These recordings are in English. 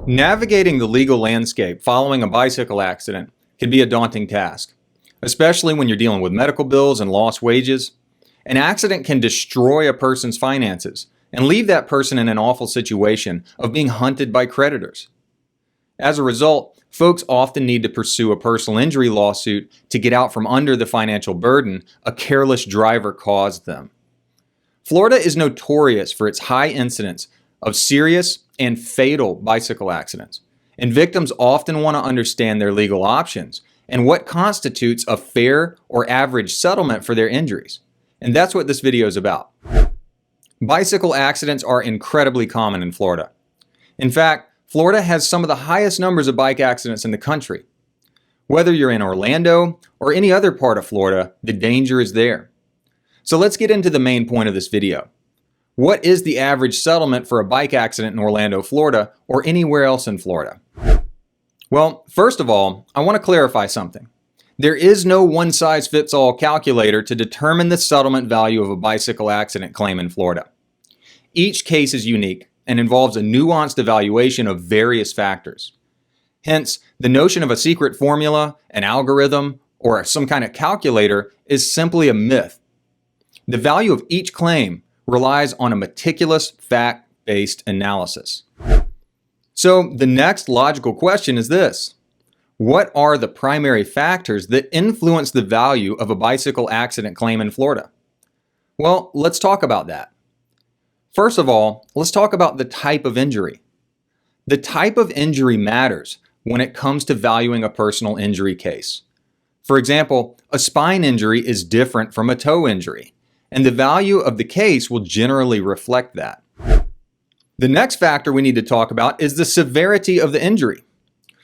Navigating the legal landscape following a bicycle accident can be a daunting task, especially when you're dealing with medical bills and lost wages. An accident can destroy a person's finances and leave that person in an awful situation of being hunted by creditors. As a result, folks often need to pursue a personal injury lawsuit to get out from under the financial burden a careless driver caused them. Florida is notorious for its high incidence of serious and fatal bicycle accidents, and victims often want to understand their legal options and what constitutes a fair or average settlement for their injuries. And that's what this video is about. Bicycle accidents are incredibly common in Florida. In fact, Florida has some of the highest numbers of bike accidents in the country. Whether you're in Orlando or any other part of Florida, the danger is there. So let's get into the main point of this video. What is the average settlement for a bike accident in Orlando, Florida, or anywhere else in Florida? Well, first of all, I want to clarify something. There is no one-size-fits-all calculator to determine the settlement value of a bicycle accident claim in Florida. Each case is unique and involves a nuanced evaluation of various factors. Hence, the notion of a secret formula, an algorithm, or some kind of calculator is simply a myth. The value of each claim relies on a meticulous, fact-based analysis. So the next logical question is this: what are the primary factors that influence the value of a bicycle accident claim in Florida? Well, let's talk about that. First of all, let's talk about the type of injury. The type of injury matters when it comes to valuing a personal injury case. For example, a spine injury is different from a toe injury, and the value of the case will generally reflect that. The next factor we need to talk about is the severity of the injury.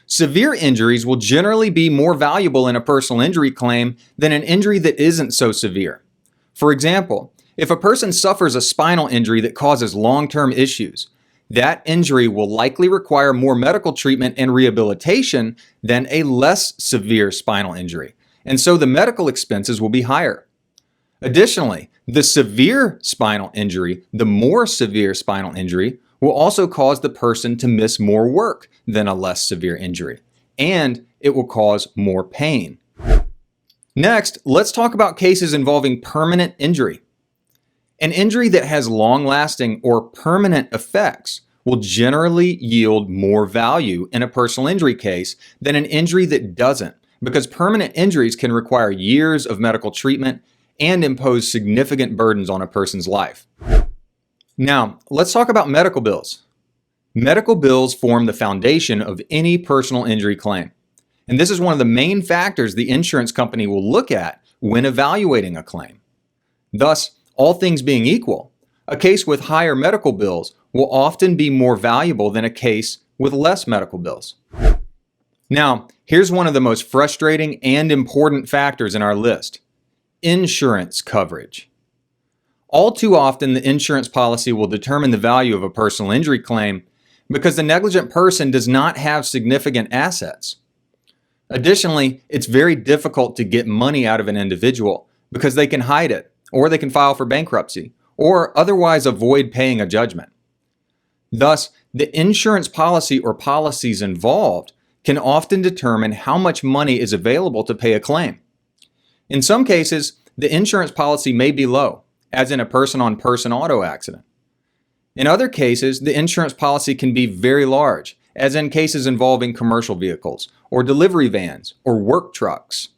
Severe injuries will generally be more valuable in a personal injury claim than an injury that isn't so severe. For example, if a person suffers a spinal injury that causes long-term issues, that injury will likely require more medical treatment and rehabilitation than a less severe spinal injury, and so the medical expenses will be higher. Additionally, the severe spinal injury, the more severe spinal injury, will also cause the person to miss more work than a less severe injury, and it will cause more pain. Next, let's talk about cases involving permanent injury. An injury that has long-lasting or permanent effects will generally yield more value in a personal injury case than an injury that doesn't, because permanent injuries can require years of medical treatment and impose significant burdens on a person's life. Now, let's talk about medical bills. Medical bills form the foundation of any personal injury claim. And this is one of the main factors the insurance company will look at when evaluating a claim. Thus, all things being equal, a case with higher medical bills will often be more valuable than a case with less medical bills. Now, here's one of the most frustrating and important factors in our list: insurance coverage. All too often, the insurance policy will determine the value of a personal injury claim because the negligent person does not have significant assets. Additionally, it's very difficult to get money out of an individual because they can hide it, or they can file for bankruptcy, or otherwise avoid paying a judgment. Thus, the insurance policy or policies involved can often determine how much money is available to pay a claim. In some cases, the insurance policy may be low, as in a person-on-person auto accident. In other cases, the insurance policy can be very large, as in cases involving commercial vehicles, or delivery vans, or work trucks.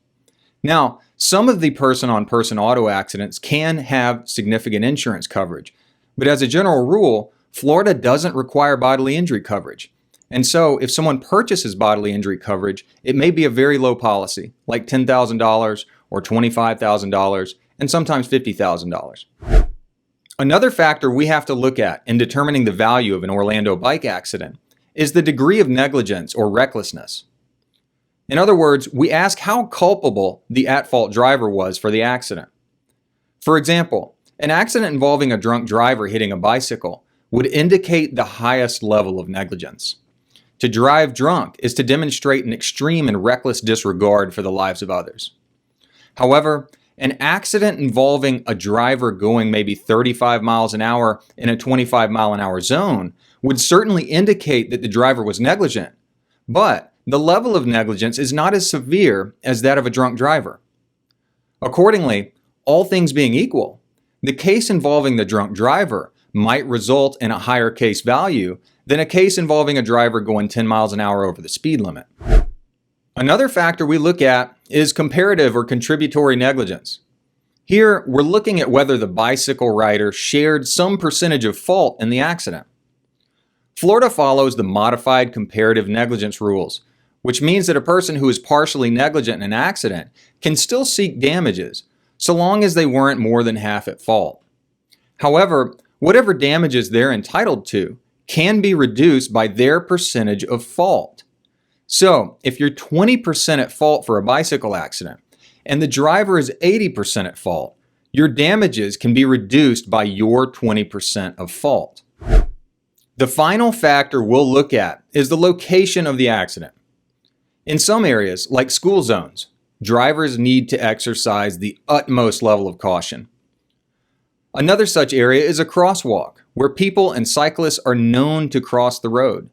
Now, some of the person-on-person auto accidents can have significant insurance coverage, but as a general rule, Florida doesn't require bodily injury coverage. And so, if someone purchases bodily injury coverage, it may be a very low policy, like $10,000 or $25,000, and sometimes $50,000. Another factor we have to look at in determining the value of an Orlando bike accident is the degree of negligence or recklessness. In other words, we ask how culpable the at-fault driver was for the accident. For example, an accident involving a drunk driver hitting a bicycle would indicate the highest level of negligence. To drive drunk is to demonstrate an extreme and reckless disregard for the lives of others. However, an accident involving a driver going maybe 35 miles an hour in a 25 mile an hour zone would certainly indicate that the driver was negligent, but the level of negligence is not as severe as that of a drunk driver. Accordingly, all things being equal, the case involving the drunk driver might result in a higher case value than a case involving a driver going 10 miles an hour over the speed limit. Another factor we look at is comparative or contributory negligence. Here, we're looking at whether the bicycle rider shared some percentage of fault in the accident. Florida follows the modified comparative negligence rules, which means that a person who is partially negligent in an accident can still seek damages, so long as they weren't more than half at fault. However, whatever damages they're entitled to can be reduced by their percentage of fault. So, if you're 20% at fault for a bicycle accident, and the driver is 80% at fault, your damages can be reduced by your 20% of fault. The final factor we'll look at is the location of the accident. In some areas, like school zones, drivers need to exercise the utmost level of caution. Another such area is a crosswalk, where people and cyclists are known to cross the road.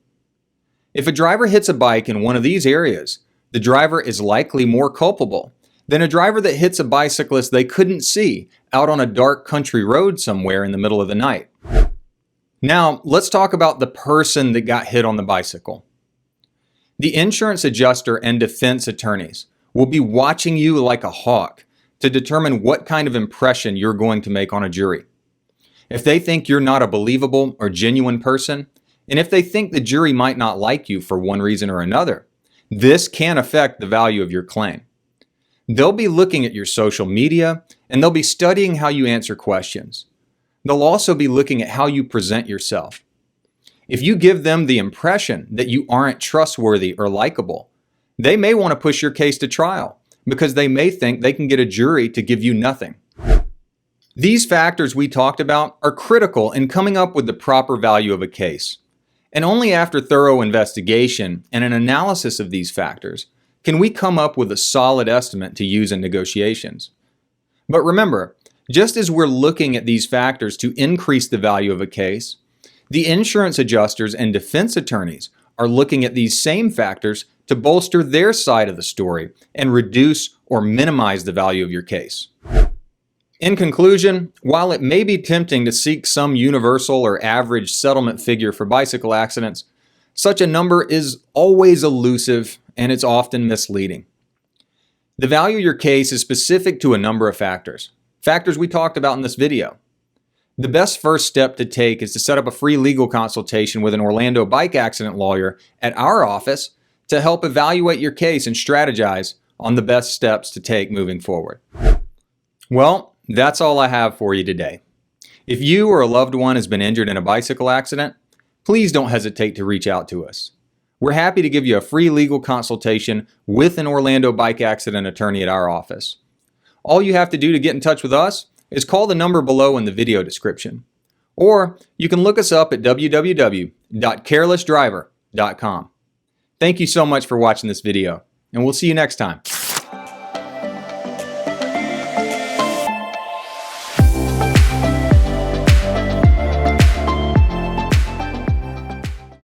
If a driver hits a bike in one of these areas, the driver is likely more culpable than a driver that hits a bicyclist they couldn't see out on a dark country road somewhere in the middle of the night. Now, let's talk about the person that got hit on the bicycle. The insurance adjuster and defense attorneys will be watching you like a hawk to determine what kind of impression you're going to make on a jury. If they think you're not a believable or genuine person, and if they think the jury might not like you for one reason or another, this can affect the value of your claim. They'll be looking at your social media, and they'll be studying how you answer questions. They'll also be looking at how you present yourself. If you give them the impression that you aren't trustworthy or likable, they may want to push your case to trial because they may think they can get a jury to give you nothing. These factors we talked about are critical in coming up with the proper value of a case. And only after thorough investigation and an analysis of these factors can we come up with a solid estimate to use in negotiations. But remember, just as we're looking at these factors to increase the value of a case, the insurance adjusters and defense attorneys are looking at these same factors to bolster their side of the story and reduce or minimize the value of your case. In conclusion, while it may be tempting to seek some universal or average settlement figure for bicycle accidents, such a number is always elusive and it's often misleading. The value of your case is specific to a number of factors we talked about in this video. The best first step to take is to set up a free legal consultation with an Orlando bike accident lawyer at our office to help evaluate your case and strategize on the best steps to take moving forward. Well, that's all I have for you today. If you or a loved one has been injured in a bicycle accident, please don't hesitate to reach out to us. We're happy to give you a free legal consultation with an Orlando bike accident attorney at our office. All you have to do to get in touch with us is call the number below in the video description. Or you can look us up at www.carelessdriver.com. Thank you so much for watching this video, and we'll see you next time.